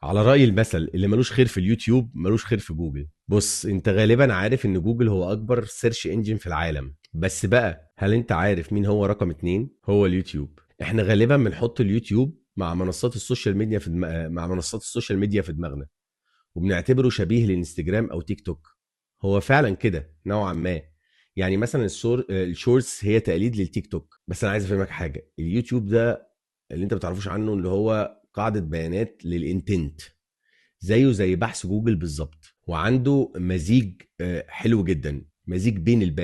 على رأي المثل اللي ملوش خير في اليوتيوب ملوش خير في جوجل. بص، انت غالبا عارف ان جوجل هو اكبر سيرش انجن في العالم، بس بقى هل انت عارف مين هو رقم اتنين؟ هو اليوتيوب. احنا غالبا بنحط اليوتيوب مع منصات السوشيال ميديا مع منصات السوشيال ميديا في دماغنا، وبنعتبره شبيه للانستجرام او تيك توك. هو فعلا كده نوعا ما. يعني مثلا الشورتس هي تقليد للتيك توك، بس انا عايز افهمك حاجة. اليوتيوب ده اللي انت بتعرفوش عنه اللي هو قاعدة بيانات للانتنت، زيه زي بحث جوجل بالظبط، وعنده مزيج حلو جدا، مزيج بين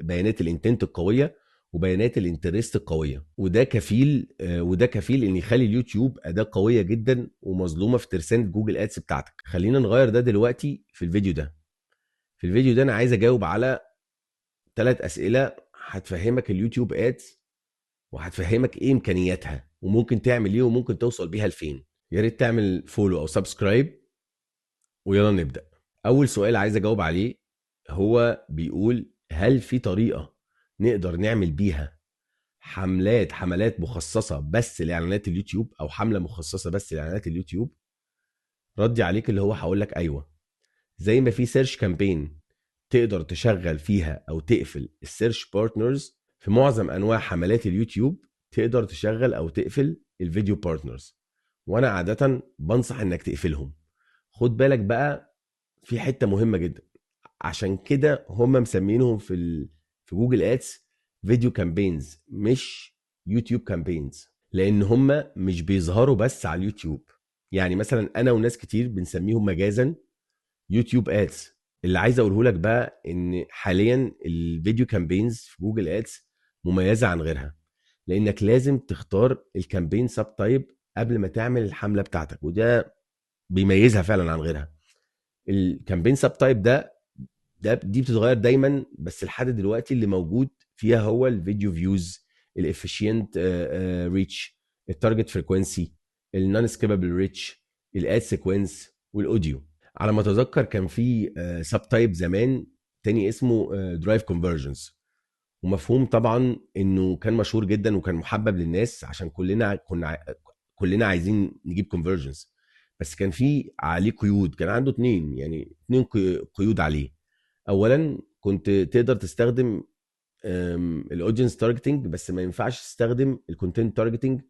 بيانات الانتنت القويه وبيانات الانترست القويه، وده كفيل ان يخلي اليوتيوب اداه قويه جدا ومظلومه في ترسانه جوجل ادس بتاعتك. خلينا نغير ده دلوقتي في الفيديو ده. في الفيديو ده انا عايز اجاوب على 3 اسئله هتفهمك اليوتيوب ادس، وهتفهمك ايه امكانياتها وممكن تعمل ايه وممكن توصل بيها لفين. يا ريت تعمل فولو او سبسكرايب، ويلا نبدأ. أول سؤال عايز أجاوب عليه هو بيقول: هل في طريقة نقدر نعمل بيها حملات مخصصة بس لإعلانات اليوتيوب، أو حملة مخصصة بس لإعلانات اليوتيوب؟ ردي عليك اللي هو هقولك أيوة. زي ما في سيرش كامبين تقدر تشغل فيها أو تقفل السيرش بارتنرز، في معظم أنواع حملات اليوتيوب تقدر تشغل أو تقفل الفيديو بارتنرز، وأنا عادة بنصح إنك تقفلهم. خد بالك بقى، في حتة مهمة جدا. عشان كده هم مسمينهم في جوجل ادس فيديو كامبينز مش يوتيوب كامبينز، لان هم مش بيظهروا بس على اليوتيوب. يعني مثلا انا وناس كتير بنسميهم مجازا يوتيوب ادس. اللي عايز اقوله لك بقى ان حاليا الفيديو كامبينز في جوجل ادس مميزة عن غيرها، لانك لازم تختار الكامبين سب تايب قبل ما تعمل الحملة بتاعتك، وده بيميزها فعلا عن غيرها. الكامبين سب تايب دي بتتغير دايما، بس لحد دلوقتي اللي موجود فيها هو الفيديو فيوز، الافيشينت ريتش، التارجت فريكوينسي، النون سكيبابل ريتش، الاد سيكونس، والاوديو. على ما اتذكر كان في سب تايب زمان تاني اسمه درايف كونفرجنز، ومفهوم طبعا انه كان مشهور جدا وكان محبب للناس عشان كلنا عايزين نجيب كونفرجنز. بس كان في عليه قيود، كان عنده اتنين قيود عليه. اولا كنت تقدر تستخدم الاودينس تارجتنج، بس ما ينفعش تستخدم الكونتنت تارجتنج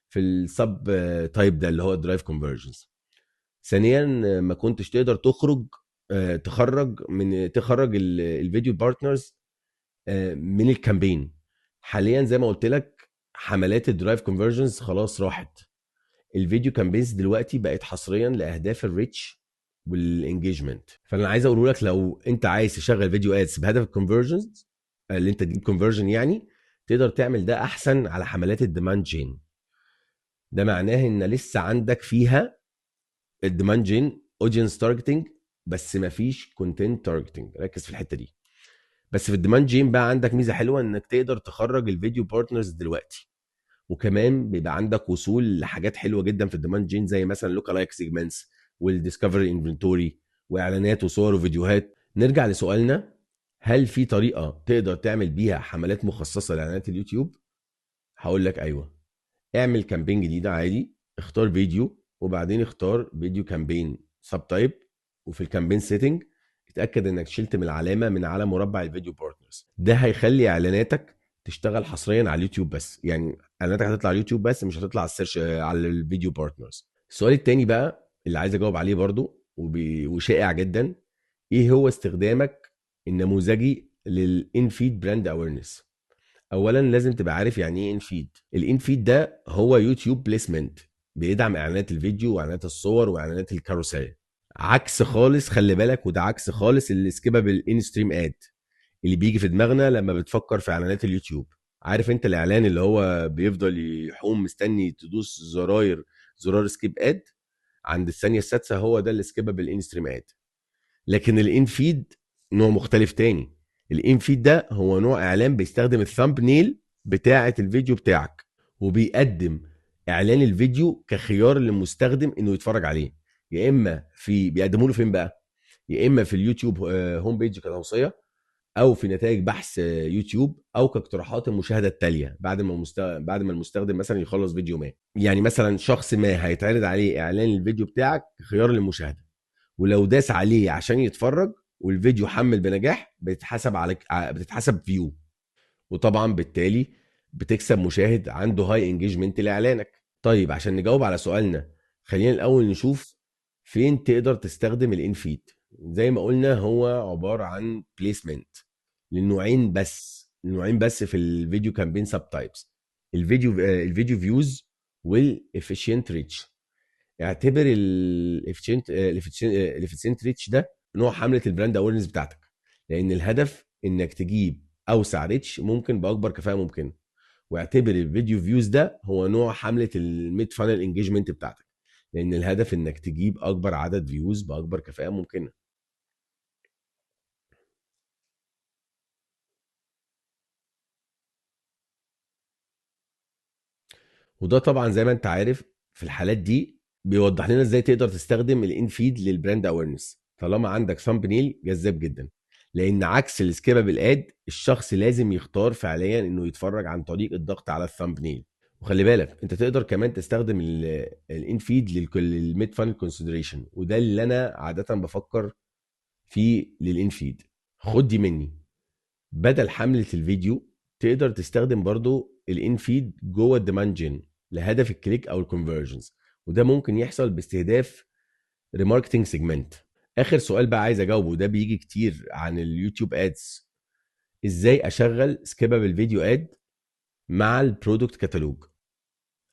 في السب تايب ده اللي هو الدرايف كونفرجنز. ثانيا ما كنتش تقدر تخرج الفيديو بارتنرز من الكامبين. حاليا زي ما قلت لك حملات الدرايف كونفرجنز خلاص راحت. الفيديو كامبينز دلوقتي بقت حصريا لاهداف الريتش والانجيجمنت. فانا عايز اقول لك لو انت عايز تشغل فيديو ادز بهدف الكونفرجنز، اللي انت تجيب كونفرجن يعني، تقدر تعمل ده احسن على حملات الديماند جين. ده معناه ان لسه عندك فيها الديماند جين اودينس تارجتنج، بس مفيش كونتنت تارجتنج. ركز في الحته دي. بس في الديماند جين بقى عندك ميزه حلوه انك تقدر تخرج الفيديو بارتنرز دلوقتي، وكمان بيبقى عندك وصول لحاجات حلوه جدا في الديماند جين زي مثلا لوكا لايك سيجمنتس والديسكفري انفنتوري واعلانات وصور وفيديوهات. نرجع لسؤالنا: هل في طريقه تقدر تعمل بيها حملات مخصصه لاعلانات اليوتيوب؟ هقول لك ايوه. اعمل كامبين جديده عادي، اختار فيديو وبعدين اختار فيديو كامبين سب تايب، وفي الكامبين سيتنج اتاكد انك شلت من العلامه من على مربع الفيديو بارتنرز. ده هيخلي اعلاناتك تشتغل حصريا على اليوتيوب بس، يعني اعلاناتك هتطلع على اليوتيوب بس مش هتطلع على السيرش على الفيديو بارتنرز. السؤال التاني بقى اللي عايز اجاوب عليه برضو وشائع جدا: ايه هو استخدامك النموذجي للانفيد براند اويرنس؟ اولا لازم تبقى عارف يعني ايه انفيد. الانفيد ده هو يوتيوب بليسمنت، بيدعم اعلانات الفيديو واعلانات الصور واعلانات الكاروسيل. عكس خالص، خلي بالك، وده عكس خالص السكيبابل ان ستريم اد اللي بيجي في دماغنا لما بتفكر في اعلانات اليوتيوب. عارف انت الاعلان اللي هو بيفضل يحوم مستني تدوس زرار سكيب اد عند الثانيه السادسه؟ هو ده السكيبابل ان ستريم اد. لكن الانفيد نوع مختلف تاني. الانفيد ده هو نوع اعلان بيستخدم الثامب نيل بتاعه الفيديو بتاعك، وبيقدم اعلان الفيديو كخيار للمستخدم انه يتفرج عليه. يا اما بيقدموا له فين بقى؟ يا اما في اليوتيوب هوم بيج كتوصيه، او في نتائج بحث يوتيوب، او كاقتراحات المشاهده التاليه بعد ما المستخدم مثلا يخلص فيديو ما. يعني مثلا شخص ما هيتعرض عليه اعلان الفيديو بتاعك خيار للمشاهده، ولو داس عليه عشان يتفرج والفيديو حمل بنجاح بتتحسب فيو، وطبعا بالتالي بتكسب مشاهد عنده هاي انجيجمنت لاعلانك. طيب عشان نجاوب على سؤالنا، خلينا الاول نشوف فين تقدر تستخدم الانفيد. زي ما قلنا هو عباره عن بليسمنت للنوعين بس في الفيديو كامبين سب تايبس: الفيديو فيوز والافيشنت ريتش. اعتبر الافيشنت ريتش ده نوع حمله البراند اويرنس بتاعتك، لان الهدف انك تجيب اوسع ريتش ممكن باكبر كفاءه ممكنه. واعتبر الفيديو فيوز ده هو نوع حمله الميد فانل انجيجمنت بتاعتك، لان الهدف انك تجيب اكبر عدد فيوز باكبر كفاءه ممكنه. وده طبعا زي ما انت عارف في الحالات دي بيوضح لنا ازاي تقدر تستخدم الانفيد للبراند اويرنس طالما عندك ثامبنيل جذاب جدا. لان عكس السكيبابل اد، الشخص لازم يختار فعليا انه يتفرج عن طريق الضغط على الثامبنيل. وخلي بالك انت تقدر كمان تستخدم الانفيد للميد فانل كونسيدريشن، وده اللي انا عاده بفكر فيه للانفيد. خد دي مني، بدل حملة الفيديو تقدر تستخدم برضو الانفيد جوه الديماند جين لهدف الكليك او الكونفرجنز، وده ممكن يحصل باستهداف ريماركتنج سيجمنت. اخر سؤال بقى عايز اجاوبه، ده بيجي كتير عن اليوتيوب ادز: ازاي اشغل سكيبابل فيديو اد مع البرودكت كتالوج؟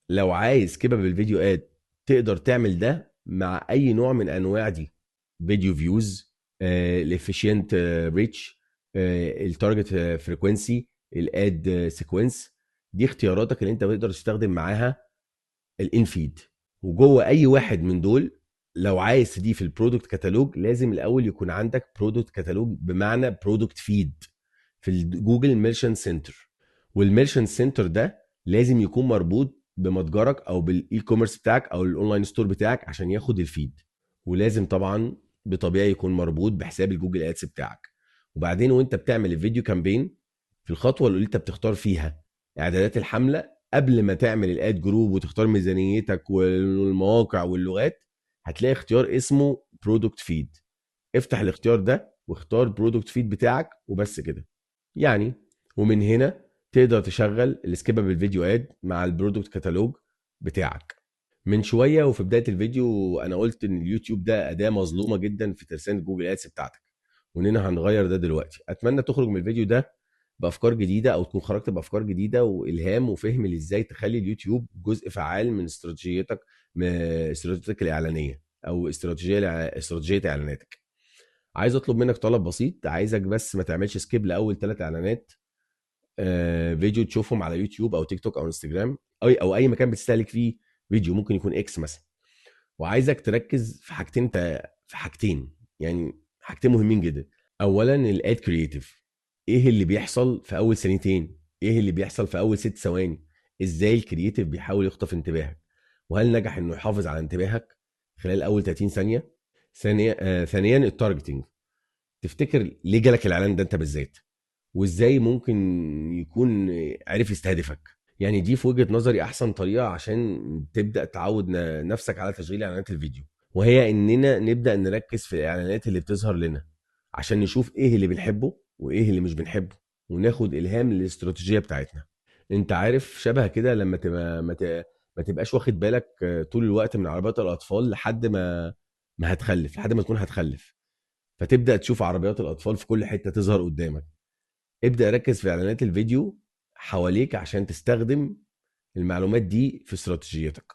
لو عايز سكيبابل فيديو اد تقدر تعمل ده مع اي نوع من انواع دي: فيديو فيوز، الافيشنت ريتش، التارجت فريكوينسي، الاد سيكونس. دي اختياراتك اللي انت بتقدر تستخدم معاها الانفيد. وجوه اي واحد من دول لو عايز تضيف البرودكت كتالوج لازم الاول يكون عندك برودكت كتالوج، بمعنى برودكت فيد في الجوجل ميرشنت سنتر. والميرشنت سنتر ده لازم يكون مربوط بمتجرك او بالاي كوميرس بتاعك او الاونلاين ستور بتاعك عشان ياخد الفيد. ولازم طبعا بطبيعي يكون مربوط بحساب الجوجل ادس بتاعك. وبعدين وانت بتعمل الفيديو كامبين، في الخطوه اللي انت بتختار فيها اعدادات الحمله قبل ما تعمل الاد جروب وتختار ميزانيتك والمواقع واللغات، هتلاقي اختيار اسمه برودكت فيد. افتح الاختيار ده واختار برودكت فيد بتاعك وبس كده يعني. ومن هنا تقدر تشغل السكيبابل فيديو اد مع البرودكت كتالوج بتاعك. من شويه وفي بدايه الفيديو انا قلت ان اليوتيوب ده اداه مظلومه جدا في ترسانه جوجل ادس بتاعتك، واننا هنغير ده دلوقتي. اتمنى تخرج من الفيديو ده بافكار جديده، او تكون خرجت بافكار جديده والهام وفهم ازاي تخلي اليوتيوب جزء فعال من استراتيجيتك الاعلانيه، او استراتيجيه اعلاناتك. عايز اطلب منك طلب بسيط، عايزك بس ما تعملش سكيب لاول 3 اعلانات فيديو تشوفهم على يوتيوب او تيك توك او انستجرام او اي مكان بتستهلك فيه فيديو، ممكن يكون اكس مثلا. وعايزك تركز في حاجتين، يعني حاجتين مهمين جدا. اولا الاد كرييتيف، ايه اللي بيحصل في اول ثانيتين، ايه اللي بيحصل في اول 6 ثواني، ازاي الكرييتيف بيحاول يخطف انتباهك، وهل نجح انه يحافظ على انتباهك خلال اول 30 ثانيه. ثانيا التارجتنج، تفتكر ليه جالك الاعلان ده انت بالذات، وازاي ممكن يكون عرف يستهدفك. يعني دي في وجهة نظري احسن طريقة عشان تبدأ تعود نفسك على تشغيل اعلانات الفيديو، وهي اننا نبدأ نركز في الاعلانات اللي بتظهر لنا عشان نشوف ايه اللي بنحبه وايه اللي مش بنحبه، وناخد الهام للاستراتيجية بتاعتنا. انت عارف شبه كده لما تبقى ما تبقاش واخد بالك طول الوقت من عربيات الاطفال لحد ما تكون هتخلف، فتبدأ تشوف عربيات الاطفال في كل حتة تظهر قدامك. ابدأ ركز في اعلانات الفيديو حواليك عشان تستخدم المعلومات دي في استراتيجيتك.